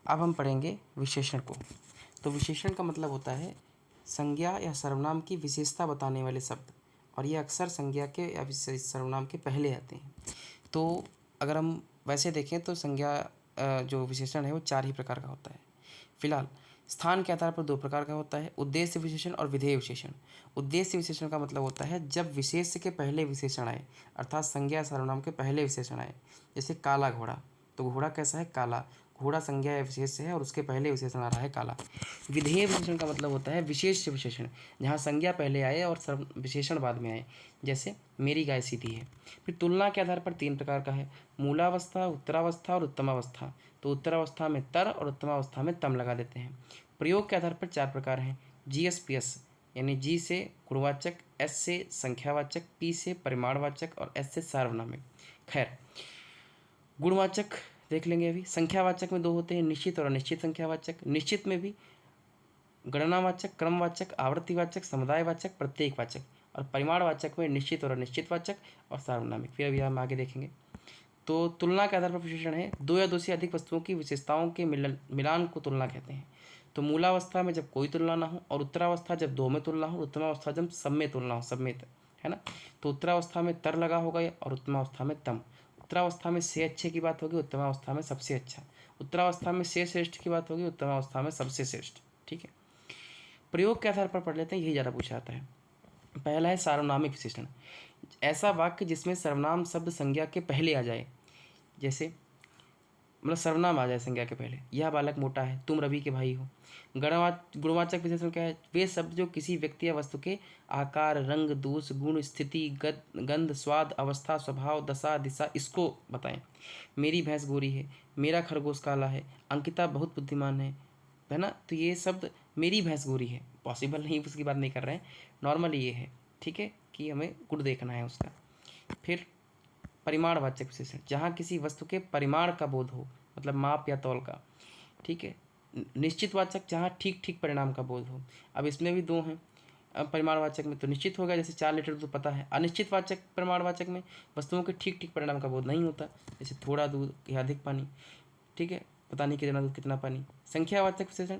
अब हम पढ़ेंगे विशेषण को। तो विशेषण का मतलब होता है संज्ञा या सर्वनाम की विशेषता बताने वाले शब्द, और ये अक्सर संज्ञा के या सर्वनाम के पहले आते हैं। तो अगर हम वैसे देखें तो संज्ञा जो विशेषण है वो 4 ही प्रकार का होता है। फिलहाल स्थान के आधार पर 2 प्रकार का होता है, उद्देश्य विशेषण और विधेय विशेषण। उद्देश्य विशेषण का मतलब होता है जब विशेष्य के पहले विशेषण आए, अर्थात संज्ञा सर्वनाम के पहले विशेषण आए। जैसे काला घोड़ा, तो घोड़ा कैसा है? काला। घोड़ा संज्ञा या विशेष्य है और उसके पहले विशेषण आ रहा है काला। विधेय विशेषण का मतलब होता है विशेष्य विशेषण, जहाँ संज्ञा पहले आए और विशेषण बाद में आए। जैसे मेरी गाय सीधी है। फिर तुलना के आधार पर 3 प्रकार का है, मूलावस्था, उत्तरावस्था और उत्तमावस्था। तो उत्तरावस्था में तर और उत्तमावस्था में तम लगा देते हैं। प्रयोग के आधार पर 4 प्रकार हैं, GS-PS यानी जी से गुणवाचक, एस से संख्यावाचक, पी से परिमाणवाचक और एस से सार्वनामिक। खैर, गुणवाचक देख लेंगे अभी। संख्यावाचक में 2 होते हैं, निश्चित और अनिश्चित संख्यावाचक। निश्चित में भी गणनावाचक, क्रमवाचक, आवृत्तिवाचक, समुदायवाचक, प्रत्येकवाचक। और परिमाणवाचक में निश्चित और अनिश्चित वाचक और सार्वनामिक। फिर अभी हम आगे देखेंगे। तो तुलना के आधार पर विशेषण है 2 या 2 से अधिक वस्तुओं की विशेषताओं के मिलान को तुलना कहते हैं। तो मूलावस्था में जब कोई तुलना ना हो, और उत्तरावस्था जब 2 में तुलना हो, उत्तमावस्था जब सब में तुलना हो, सब में, है ना। तो उत्तरावस्था में तर लगा होगा और उत्तमावस्था में तम। उत्तरावस्था में से अच्छे की बात होगी, उत्तमावस्था में सबसे अच्छा। उत्तरावस्था में से श्रेष्ठ की बात होगी, उत्तमावस्था में सबसे श्रेष्ठ। ठीक है, प्रयोग के आधार पर पढ़ लेते हैं, यही ज़्यादा पूछा जाता है। पहला है सार्वनामिक विशेषण, ऐसा वाक्य जिसमें सर्वनाम शब्द संज्ञा के पहले आ जाए। जैसे मतलब सर्वनाम आ जाए संज्ञा के पहले, यह बालक मोटा है, तुम रवि के भाई हो। गुणवाचक विशेषण क्या है? वे शब्द जो किसी व्यक्ति या वस्तु के आकार, रंग, दोष, गुण, स्थिति, गंध, स्वाद, अवस्था, स्वभाव, दशा, दिशा इसको बताएं। मेरी भैंस गोरी है, मेरा खरगोश काला है, अंकिता बहुत बुद्धिमान है ना। तो ये शब्द मेरी भैंस गोरी है, पॉसिबल नहीं, उसकी बात नहीं कर रहे हैं, नॉर्मली ये है। ठीक है, कि हमें गुण देखना है उसका। फिर परिमाणवाचक विशेषण, जहाँ किसी वस्तु के परिमाण का बोध हो, मतलब माप या तौल का। ठीक है, निश्चितवाचक, जहाँ ठीक ठीक परिणाम का बोध हो। अब इसमें भी 2 हैं। अब परिमाणवाचक में तो निश्चित हो गया, जैसे 4 लीटर तो पता है। अनिश्चितवाचक परिमाणवाचक में वस्तुओं के ठीक ठीक परिणाम का बोध नहीं होता, जैसे थोड़ा दूध या अधिक पानी। ठीक है, पता नहीं कितना दूध कितना पानी। संख्यावाचक विशेषण,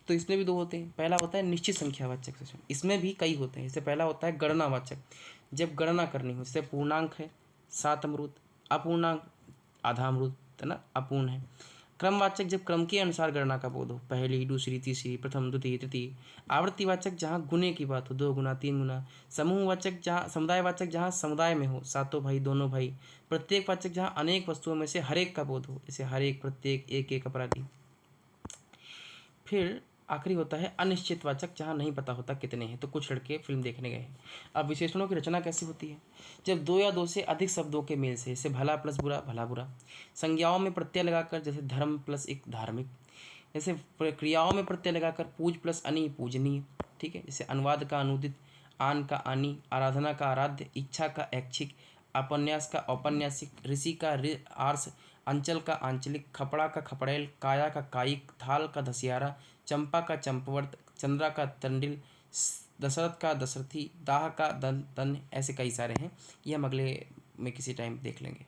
तो इसमें भी 2 होते हैं। पहला होता है निश्चित संख्यावाचक विशेषण, इसमें भी कई होते हैं। जैसे पहला होता है गणनावाचक, जब गणना करनी हो, जैसे पूर्णांक है 7 अमरूद, अपूर्णांक आधा अमरूद, है ना, अपूर्ण है। क्रमवाचक, जब क्रम के अनुसार गणना का बोध हो, पहली, दूसरी, तीसरी, प्रथम, द्वितीय, तृतीय। आवृत्तिवाचक, जहाँ गुने की बात हो, 2 गुना, 3 गुना। समूहवाचक, जहाँ समुदायवाचक, जहाँ समुदाय में हो, सातों भाई, दोनों भाई। प्रत्येकवाचक, जहाँ अनेक वस्तुओं में से हर एक का बोध हो, जैसे हर एक, प्रत्येक, एक एक अपराधी। फिर आखिरी होता है अनिश्चितवाचक, जहाँ नहीं पता होता कितने हैं। तो कुछ लड़के फिल्म देखने गए हैं। अब विशेषणों की रचना कैसी होती है? जब 2 या 2 से अधिक शब्दों के मेल से, जैसे भला प्लस बुरा, भला बुरा। संज्ञाओं में प्रत्यय लगाकर, जैसे धर्म प्लस एक, धार्मिक। जैसे क्रियाओं में प्रत्यय लगाकर, पूज प्लस अनि, पूजनीय। ठीक है, जैसे अनुवाद का अनुदित, आन का आनी, आराधना का आराध्य, इच्छा का ऐच्छिक, अपन्यास का औपन्यासिक, ऋषि का आर्ष, अंचल का आंचलिक, खपड़ा का खपड़ेल, काया का कायिक, थाल का धसियारा, चंपा का चंपवर्त, चंद्रा का तंडिल, दशरथ का दशरथी, दाह का दन, ऐसे कई सारे हैं। ये हम अगले में किसी टाइम देख लेंगे।